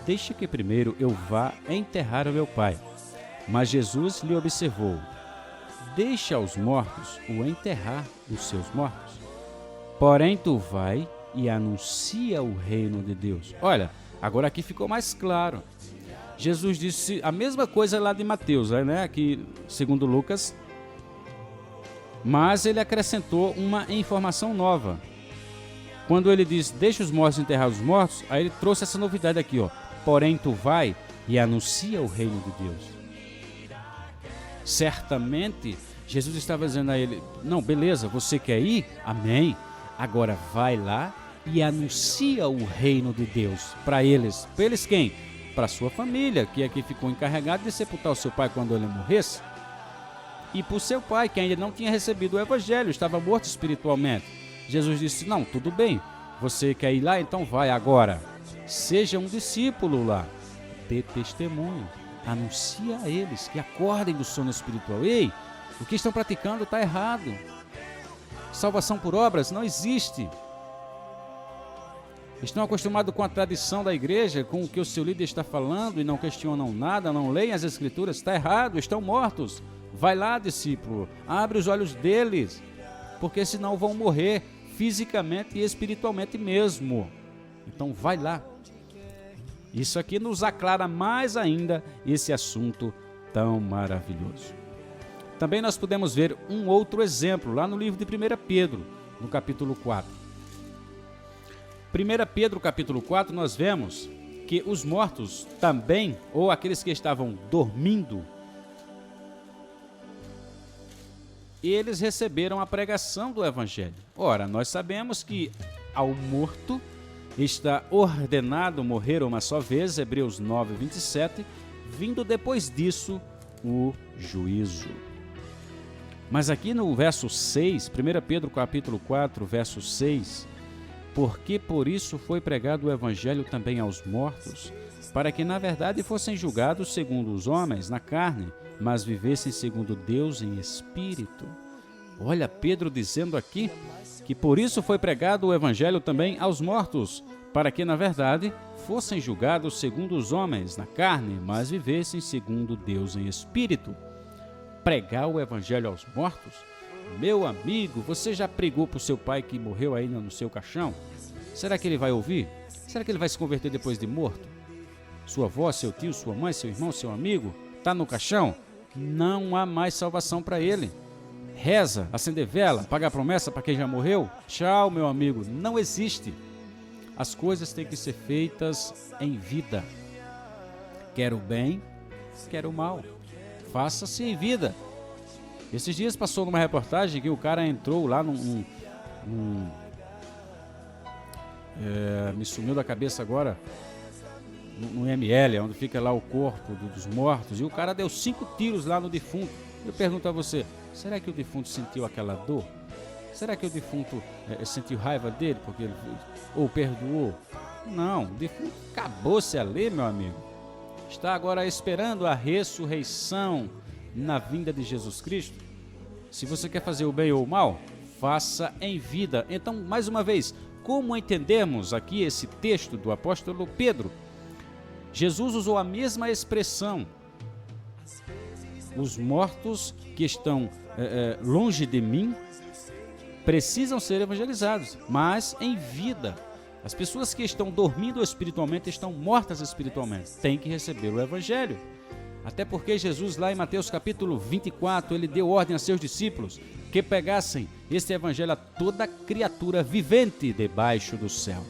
Speaker 1: deixa que primeiro eu vá enterrar o meu pai. Mas Jesus lhe observou: deixa aos mortos o enterrar os seus mortos. Porém tu vai e anuncia o reino de Deus. Olha, agora aqui ficou mais claro. Jesus disse a mesma coisa lá de Mateus, né? Aqui, segundo Lucas. Mas ele acrescentou uma informação nova. Quando ele diz: deixa os mortos enterrar os mortos, aí ele trouxe essa novidade aqui, ó. Porém tu vai e anuncia o reino de Deus. Certamente, Jesus estava dizendo a ele: não, beleza, você quer ir? Amém. Agora vai lá e anuncia o reino de Deus para eles. Para eles quem? Para a sua família, que aqui ficou encarregado de sepultar o seu pai quando ele morresse. E para o seu pai, que ainda não tinha recebido o evangelho, estava morto espiritualmente. Jesus disse: não, tudo bem, você quer ir lá? Então vai agora. Seja um discípulo lá. Dê testemunho. Anuncia a eles que acordem do sono espiritual. Ei, o que estão praticando está errado. Salvação por obras não existe. Estão acostumados com a tradição da igreja, com o que o seu líder está falando e não questionam nada, não leem as escrituras. Está errado, estão mortos. Vai lá, discípulo, abre os olhos deles, porque senão vão morrer fisicamente e espiritualmente mesmo. Então vai lá. Isso aqui nos aclara mais ainda esse assunto tão maravilhoso. Também nós podemos ver um outro exemplo lá no livro de 1 Pedro, no capítulo 4. 1 Pedro capítulo 4, nós vemos que os mortos também, ou aqueles que estavam dormindo, eles receberam a pregação do evangelho. Ora, nós sabemos que ao morto está ordenado morrer uma só vez, Hebreus 9, 27, vindo depois disso o juízo. Mas aqui no verso 6, 1 Pedro capítulo 4, verso 6, porque por isso foi pregado o evangelho também aos mortos, para que na verdade fossem julgados segundo os homens na carne, mas vivessem segundo Deus em espírito. Olha Pedro dizendo aqui que por isso foi pregado o evangelho também aos mortos, para que na verdade fossem julgados segundo os homens na carne, mas vivessem segundo Deus em espírito. Pregar o evangelho aos mortos? Meu amigo, você já pregou para o seu pai que morreu ainda no seu caixão? Será que ele vai ouvir? Será que ele vai se converter depois de morto? Sua avó, seu tio, sua mãe, seu irmão, seu amigo, está no caixão? Não há mais salvação para ele. Reza, acender vela, pagar promessa para quem já morreu? Tchau, meu amigo, não existe. As coisas têm que ser feitas em vida. Quer o bem, quer o mal. Faça-se em vida. Esses dias passou numa reportagem que o cara entrou lá me sumiu da cabeça agora, no ML, onde fica lá o corpo dos mortos, e o cara deu 5 tiros lá no defunto. Eu pergunto a você, será que o defunto sentiu aquela dor? Será que o defunto sentiu raiva dele porque ele ou perdoou? Não, o defunto acabou-se ali, meu amigo. Está agora esperando a ressurreição na vinda de Jesus Cristo. Se você quer fazer o bem ou o mal, faça em vida. Então, mais uma vez, como entendemos aqui esse texto do apóstolo Pedro? Jesus usou a mesma expressão os mortos que estão longe de mim precisam ser evangelizados, mas em vida. As pessoas que estão dormindo espiritualmente estão mortas espiritualmente. Tem que receber o evangelho. Até porque Jesus, lá em Mateus capítulo 24, ele deu ordem a seus discípulos que pregassem este evangelho a toda criatura vivente debaixo do céu.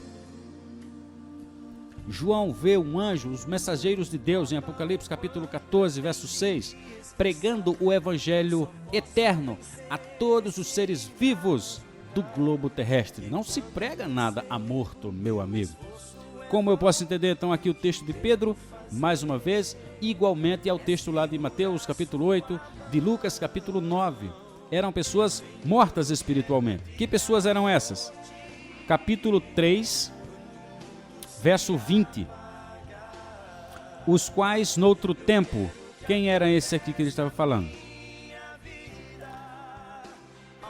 Speaker 1: João vê um anjo, os mensageiros de Deus, em Apocalipse capítulo 14, verso 6, pregando o evangelho eterno a todos os seres vivos do globo terrestre. Não se prega nada a morto, meu amigo. Como eu posso entender então aqui o texto de Pedro, mais uma vez, igualmente ao texto lá de Mateus capítulo 8, de Lucas capítulo 9. Eram pessoas mortas espiritualmente. Que pessoas eram essas? Capítulo 3, verso 20. Os quais noutro tempo, quem era esse aqui que ele estava falando?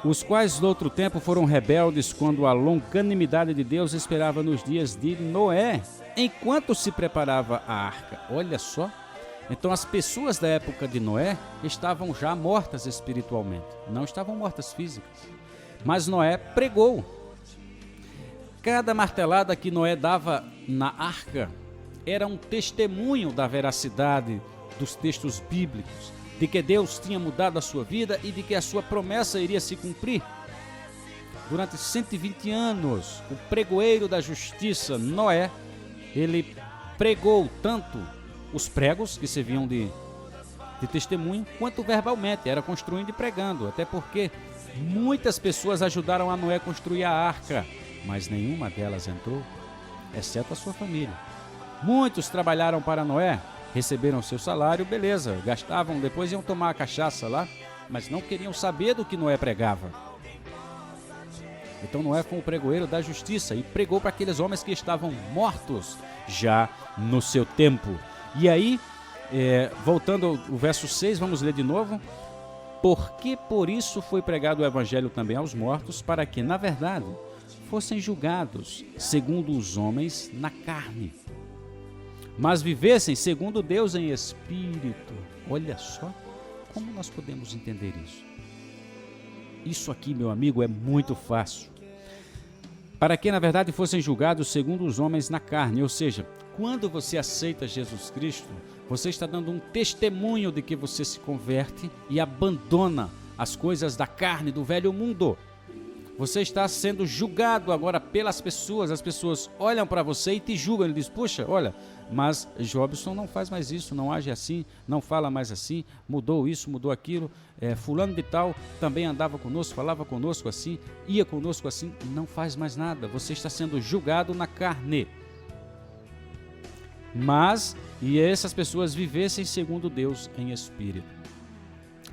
Speaker 1: Os quais no outro tempo foram rebeldes quando a longanimidade de Deus esperava nos dias de Noé, enquanto se preparava a arca. Olha só. Então as pessoas da época de Noé estavam já mortas espiritualmente. Não estavam mortas físicas. Mas Noé pregou. Cada martelada que Noé dava na arca era um testemunho da veracidade dos textos bíblicos, de que Deus tinha mudado a sua vida e de que a sua promessa iria se cumprir. Durante 120 anos, o pregoeiro da justiça, Noé, ele pregou tanto os pregos que serviam de testemunho, quanto verbalmente, era construindo e pregando, até porque muitas pessoas ajudaram a Noé construir a arca, mas nenhuma delas entrou, exceto a sua família. Muitos trabalharam para Noé, receberam seu salário, beleza, gastavam, depois iam tomar a cachaça lá, mas não queriam saber do que Noé pregava. Então Noé foi o pregoeiro da justiça e pregou para aqueles homens que estavam mortos já no seu tempo. E aí, voltando ao verso 6, vamos ler de novo. Porque por isso foi pregado o evangelho também aos mortos, para que, na verdade, fossem julgados segundo os homens na carne, mas vivessem segundo Deus em espírito. Olha só como nós podemos entender isso. Isso aqui, meu amigo, é muito fácil. Para que, na verdade, fossem julgados segundo os homens na carne. Ou seja, quando você aceita Jesus Cristo, você está dando um testemunho de que você se converte e abandona as coisas da carne, do velho mundo. Você está sendo julgado agora pelas pessoas. As pessoas olham para você e te julgam. Ele diz, puxa, olha, mas Jobson não faz mais isso, não age assim, não fala mais assim, mudou isso, mudou aquilo. Fulano de tal também andava conosco, falava conosco assim, ia conosco assim, não faz mais nada. Você está sendo julgado na carne. Mas, e essas pessoas vivessem segundo Deus em espírito.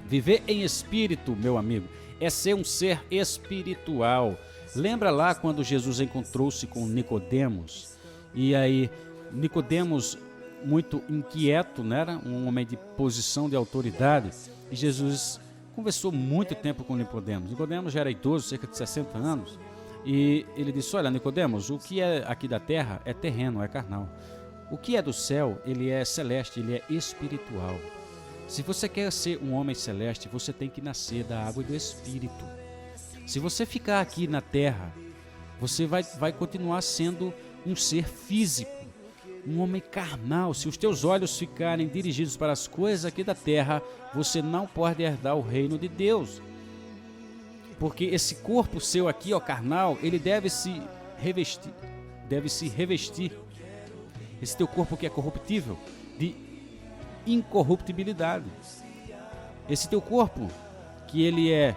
Speaker 1: Viver em espírito, meu amigo, é ser um ser espiritual. Lembra lá quando Jesus encontrou-se com Nicodemos? E aí, Nicodemos, muito inquieto, né? Um homem de posição de autoridade. E Jesus conversou muito tempo com Nicodemos. Nicodemos já era idoso, cerca de 60 anos. E ele disse, olha, Nicodemos, o que é aqui da terra é terreno, é carnal. O que é do céu, ele é celeste, ele é espiritual. Se você quer ser um homem celeste, você tem que nascer da água e do Espírito. Se você ficar aqui na terra, você vai continuar sendo um ser físico, um homem carnal. Se os teus olhos ficarem dirigidos para as coisas aqui da terra, você não pode herdar o reino de Deus. Porque esse corpo seu aqui, ó, carnal, ele deve se revestir. Esse teu corpo que é corruptível, de incorruptibilidade. Esse teu corpo, que ele é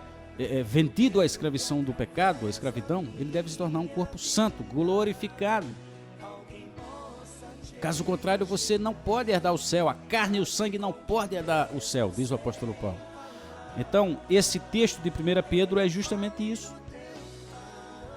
Speaker 1: vendido à escravidão do pecado, à escravidão, ele deve se tornar um corpo santo, glorificado. Caso contrário, você não pode herdar o céu. A carne e o sangue não podem herdar o céu, diz o apóstolo Paulo. Então, esse texto de 1 Pedro é justamente isso.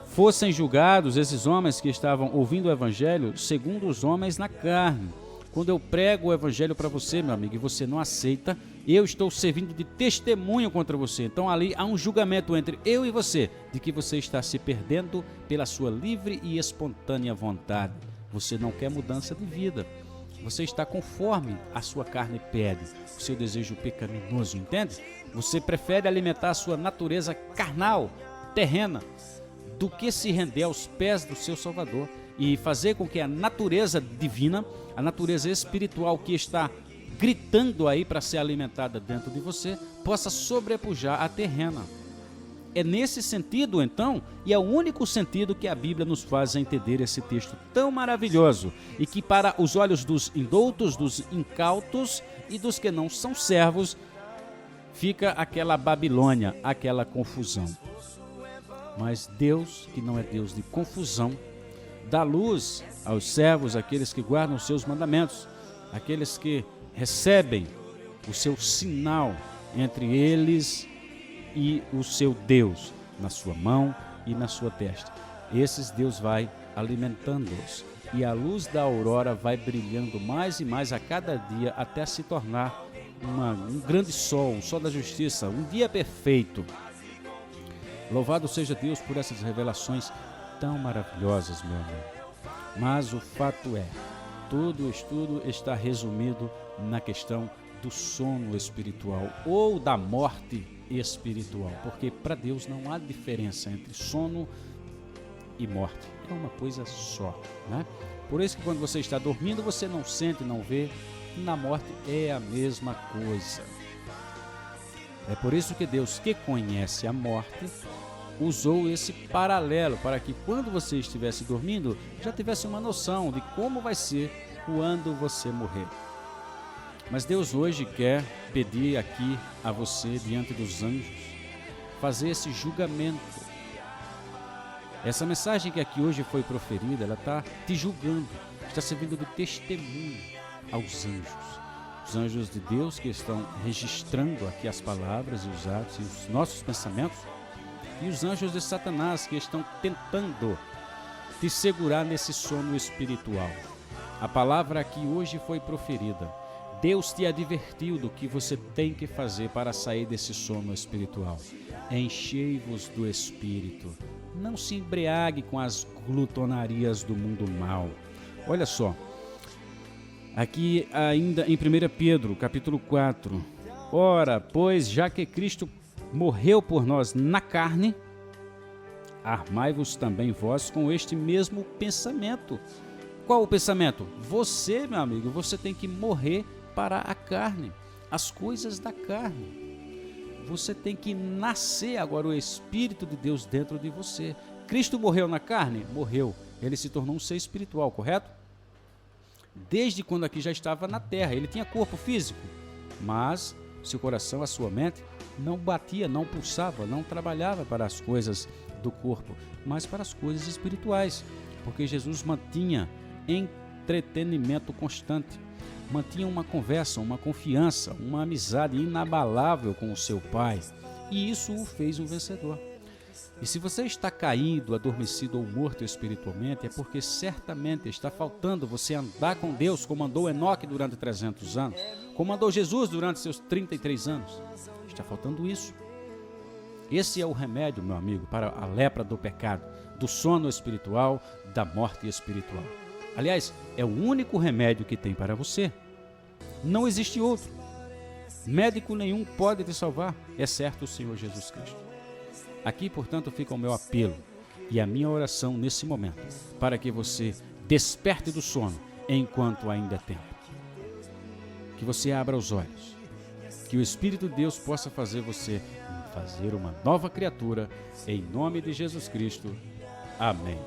Speaker 1: Fossem julgados esses homens que estavam ouvindo o evangelho segundo os homens na carne. Quando eu prego o evangelho para você, meu amigo, e você não aceita, eu estou servindo de testemunho contra você. Então ali há um julgamento entre eu e você, de que você está se perdendo pela sua livre e espontânea vontade. Você não quer mudança de vida. Você está conforme a sua carne pede, o seu desejo pecaminoso, entende? Você prefere alimentar a sua natureza carnal, terrena, do que se render aos pés do seu Salvador e fazer com que a natureza divina, a natureza espiritual que está gritando aí para ser alimentada dentro de você, possa sobrepujar a terrena. É nesse sentido, então, e é o único sentido que a Bíblia nos faz entender esse texto tão maravilhoso e que para os olhos dos indoutos, dos incautos e dos que não são servos, fica aquela Babilônia, aquela confusão. Mas Deus, que não é Deus de confusão, dá luz aos servos, aqueles que guardam os seus mandamentos, aqueles que recebem o seu sinal entre eles e o seu Deus, na sua mão e na sua testa. Esses Deus vai alimentando-os, e a luz da aurora vai brilhando mais e mais a cada dia, até se tornar um grande sol, um sol da justiça, um dia perfeito. Louvado seja Deus por essas revelações tão maravilhosas, meu amigo. Mas o fato é, todo o estudo está resumido na questão do sono espiritual ou da morte espiritual, porque para Deus não há diferença entre sono e morte, é uma coisa só, né? Por isso que quando você está dormindo, você não sente, não vê, e na morte é a mesma coisa. É por isso que Deus, que conhece a morte, usou esse paralelo para que quando você estivesse dormindo, já tivesse uma noção de como vai ser quando você morrer. Mas Deus hoje quer pedir aqui a você, diante dos anjos, fazer esse julgamento. Essa mensagem que aqui hoje foi proferida, ela está te julgando, está servindo de testemunho aos anjos. Os anjos de Deus que estão registrando aqui as palavras e os atos e os nossos pensamentos, e os anjos de Satanás que estão tentando te segurar nesse sono espiritual. A palavra aqui hoje foi proferida. Deus te advertiu do que você tem que fazer para sair desse sono espiritual. Enchei-vos do Espírito. Não se embriague com as glutonarias do mundo mal. Olha só, aqui ainda em 1 Pedro, capítulo 4. Ora, pois, já que Cristo morreu por nós na carne, armai-vos também vós com este mesmo pensamento. Qual o pensamento? Você, meu amigo, você tem que morrer para a carne, as coisas da carne. Você tem que nascer agora o Espírito de Deus dentro de você. Cristo morreu na carne? Morreu. Ele se tornou um ser espiritual, correto? Desde quando aqui já estava na terra. Ele tinha corpo físico, mas seu coração, a sua mente, não batia, não pulsava, não trabalhava para as coisas do corpo, mas para as coisas espirituais. Porque Jesus mantinha entretenimento constante. Mantinha uma conversa, uma confiança, uma amizade inabalável com o seu Pai. E isso o fez um vencedor. E se você está caído, adormecido ou morto espiritualmente, é porque certamente está faltando você andar com Deus como andou Enoque durante 300 anos, como andou Jesus durante seus 33 anos. Está faltando isso. Esse é o remédio, meu amigo, para a lepra do pecado, do sono espiritual, da morte espiritual. Aliás, é o único remédio que tem para você. Não existe outro. Médico nenhum pode te salvar, exceto o Senhor Jesus Cristo. Aqui, portanto, fica o meu apelo e a minha oração nesse momento, para que você desperte do sono enquanto ainda é tempo. Que você abra os olhos, que o Espírito de Deus possa fazer você fazer uma nova criatura, em nome de Jesus Cristo. Amém.